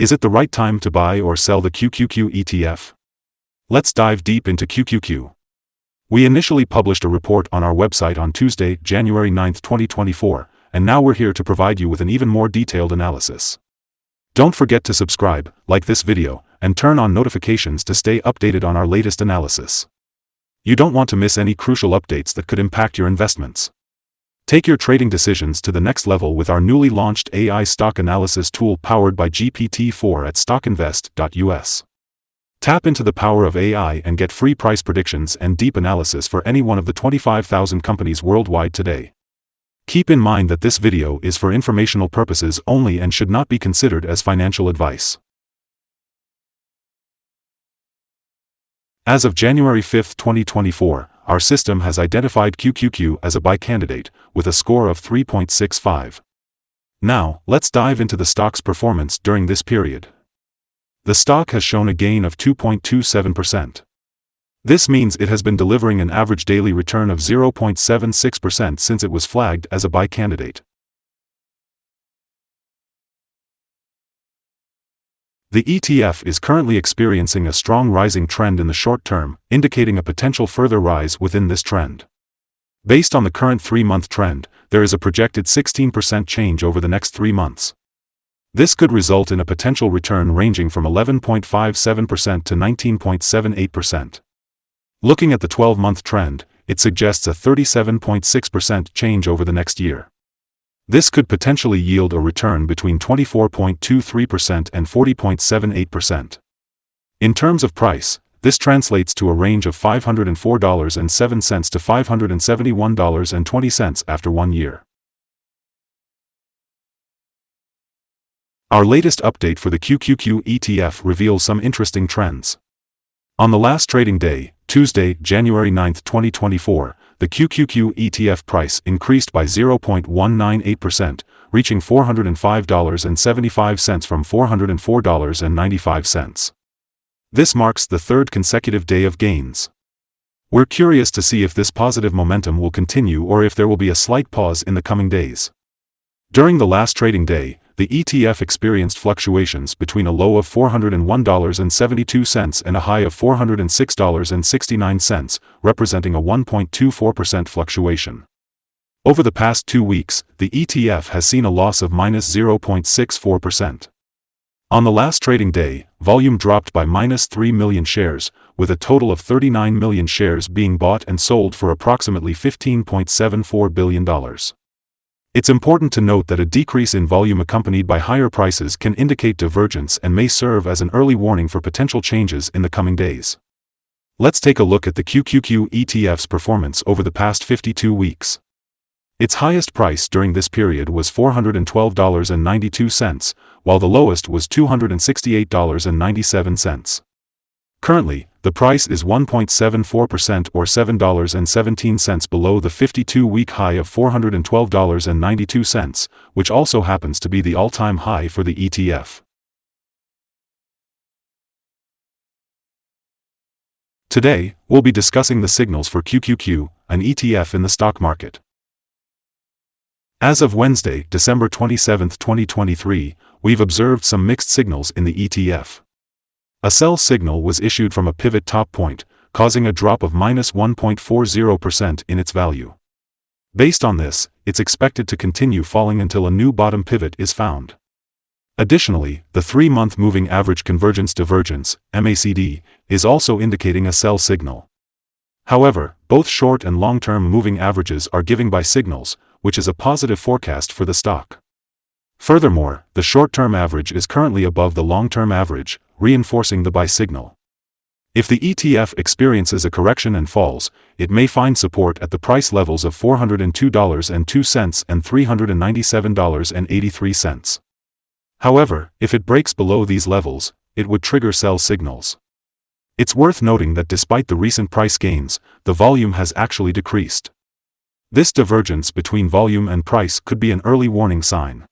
Is it the right time to buy or sell the QQQ ETF? Let's dive deep into QQQ. We initially published a report on our website on Tuesday, January 9, 2024, and now we're here to provide you with an even more detailed analysis. Don't forget to subscribe, like this video, and turn on notifications to stay updated on our latest analysis. You don't want to miss any crucial updates that could impact your investments. Take your trading decisions to the next level with our newly launched AI stock analysis tool powered by GPT-4 at StockInvest.us. Tap into the power of AI and get free price predictions and deep analysis for any one of the 25,000 companies worldwide today. Keep in mind that this video is for informational purposes only and should not be considered as financial advice. As of January 5, 2024, our system has identified QQQ as a buy candidate, with a score of 3.65. Now, let's dive into the stock's performance during this period. The stock has shown a gain of 2.27%. This means it has been delivering an average daily return of 0.76% since it was flagged as a buy candidate. The ETF is currently experiencing a strong rising trend in the short term, indicating a potential further rise within this trend. Based on the current 3-month trend, there is a projected 16% change over the next 3 months. This could result in a potential return ranging from 11.57% to 19.78%. Looking at the 12-month trend, it suggests a 37.6% change over the next year. This could potentially yield a return between 24.23% and 40.78%. In terms of price, this translates to a range of $504.07 to $571.20 after 1 year. Our latest update for the QQQ ETF reveals some interesting trends. On the last trading day, Tuesday, January 9, 2024, the QQQ ETF price increased by 0.198%, reaching $405.75 from $404.95. This marks the third consecutive day of gains. We're curious to see if this positive momentum will continue or if there will be a slight pause in the coming days. During the last trading day, the ETF experienced fluctuations between a low of $401.72 and a high of $406.69, representing a 1.24% fluctuation. Over the past 2 weeks, the ETF has seen a loss of -0.64%. On the last trading day, volume dropped by -3 million shares, with a total of 39 million shares being bought and sold for approximately $15.74 billion. It's important to note that a decrease in volume accompanied by higher prices can indicate divergence and may serve as an early warning for potential changes in the coming days. Let's take a look at the QQQ ETF's performance over the past 52 weeks. Its highest price during this period was $412.92, while the lowest was $268.97. Currently, the price is 1.74% or $7.17 below the 52-week high of $412.92, which also happens to be the all-time high for the ETF. Today, we'll be discussing the signals for QQQ, an ETF in the stock market. As of Wednesday, December 27, 2023, we've observed some mixed signals in the ETF. A sell signal was issued from a pivot top point, causing a drop of -1.40% in its value. Based on this, it's expected to continue falling until a new bottom pivot is found. Additionally, the 3-month moving average convergence divergence, MACD, is also indicating a sell signal. However, both short and long-term moving averages are giving buy signals, which is a positive forecast for the stock. Furthermore, the short-term average is currently above the long-term average, reinforcing the buy signal. If the ETF experiences a correction and falls, it may find support at the price levels of $402.02 and $397.83. However, if it breaks below these levels, it would trigger sell signals. It's worth noting that despite the recent price gains, the volume has actually decreased. This divergence between volume and price could be an early warning sign.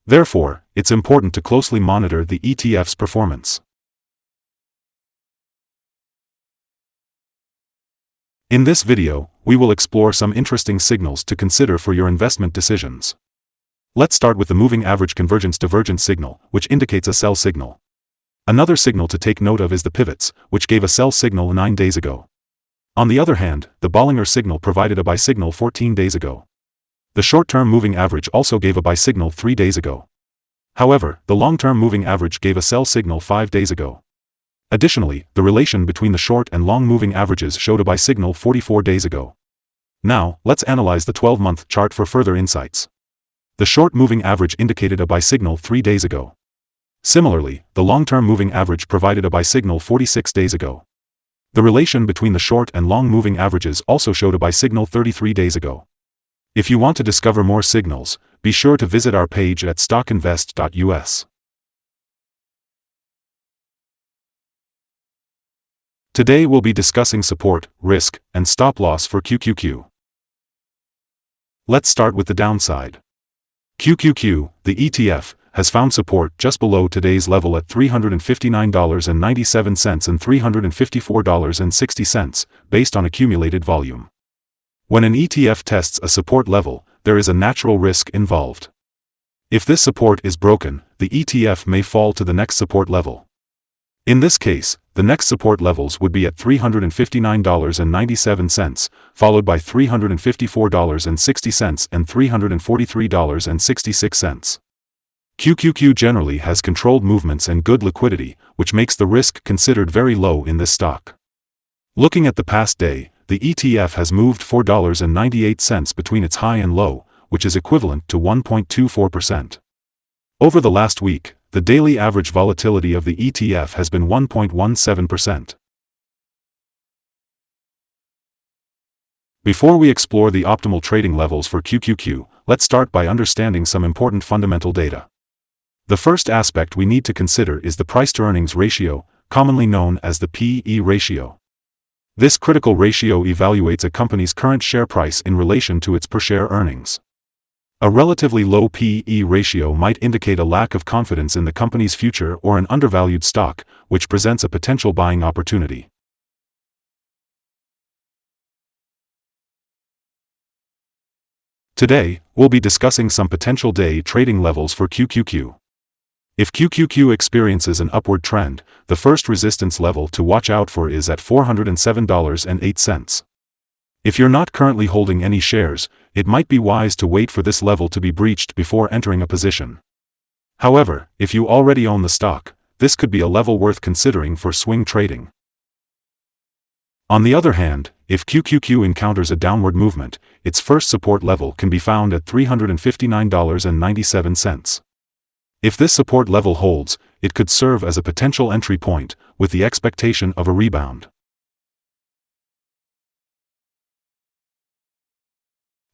Therefore, it's important to closely monitor the ETF's performance. In this video, we will explore some interesting signals to consider for your investment decisions. Let's start with the moving average convergence divergence signal, which indicates a sell signal. Another signal to take note of is the pivots, which gave a sell signal 9 days ago. On the other hand, the Bollinger signal provided a buy signal 14 days ago. The short-term moving average also gave a buy signal 3 days ago. However, the long-term moving average gave a sell signal 5 days ago. Additionally, the relation between the short and long moving averages showed a buy signal 44 days ago. Now, let's analyze the 12-month chart for further insights. The short moving average indicated a buy signal 3 days ago. Similarly, the long-term moving average provided a buy signal 46 days ago. The relation between the short and long moving averages also showed a buy signal 33 days ago. If you want to discover more signals, be sure to visit our page at StockInvest.us. Today we'll be discussing support, risk, and stop loss for QQQ. Let's start with the downside. QQQ, the ETF, has found support just below today's level at $359.97 and $354.60, based on accumulated volume. When an ETF tests a support level, there is a natural risk involved. If this support is broken, the ETF may fall to the next support level. In this case, the next support levels would be at $359.97, followed by $354.60 and $343.66. QQQ generally has controlled movements and good liquidity, which makes the risk considered very low in this stock. Looking at the past day, the ETF has moved $4.98 between its high and low, which is equivalent to 1.24%. Over the last week, the daily average volatility of the ETF has been 1.17%. Before we explore the optimal trading levels for QQQ, let's start by understanding some important fundamental data. The first aspect we need to consider is the price-to-earnings ratio, commonly known as the P/E ratio. This critical ratio evaluates a company's current share price in relation to its per-share earnings. A relatively low P/E ratio might indicate a lack of confidence in the company's future or an undervalued stock, which presents a potential buying opportunity. Today, we'll be discussing some potential day trading levels for QQQ. If QQQ experiences an upward trend, the first resistance level to watch out for is at $407.08. If you're not currently holding any shares, it might be wise to wait for this level to be breached before entering a position. However, if you already own the stock, this could be a level worth considering for swing trading. On the other hand, if QQQ encounters a downward movement, its first support level can be found at $359.97. If this support level holds, it could serve as a potential entry point, with the expectation of a rebound.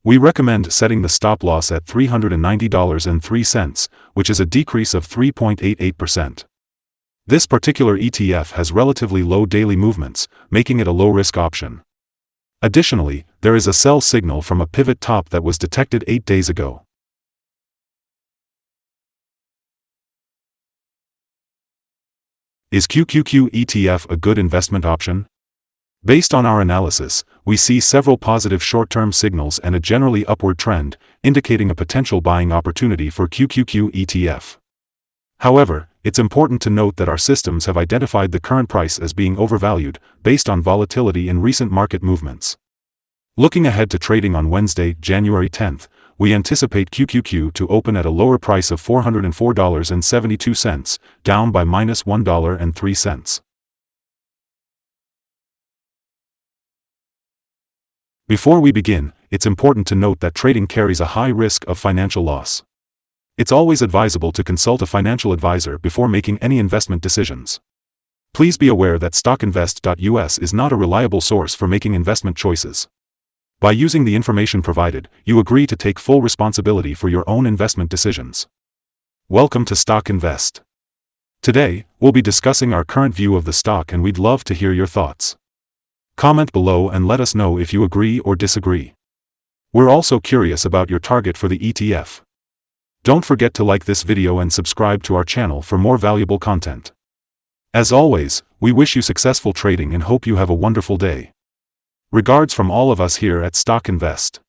We recommend setting the stop loss at $390.03, which is a decrease of 3.88%. This particular ETF has relatively low daily movements, making it a low-risk option. Additionally, there is a sell signal from a pivot top that was detected 8 days ago. Is QQQ ETF a good investment option? Based on our analysis, we see several positive short-term signals and a generally upward trend, indicating a potential buying opportunity for QQQ ETF. However, it's important to note that our systems have identified the current price as being overvalued, based on volatility in recent market movements. Looking ahead to trading on Wednesday, January 10th, we anticipate QQQ to open at a lower price of $404.72, down by -$1.03. Before we begin, it's important to note that trading carries a high risk of financial loss. It's always advisable to consult a financial advisor before making any investment decisions. Please be aware that StockInvest.us is not a reliable source for making investment choices. By using the information provided, you agree to take full responsibility for your own investment decisions. Welcome to Stock Invest. Today, we'll be discussing our current view of the stock and we'd love to hear your thoughts. Comment below and let us know if you agree or disagree. We're also curious about your target for the ETF. Don't forget to like this video and subscribe to our channel for more valuable content. As always, we wish you successful trading and hope you have a wonderful day. Regards from all of us here at Stock Invest.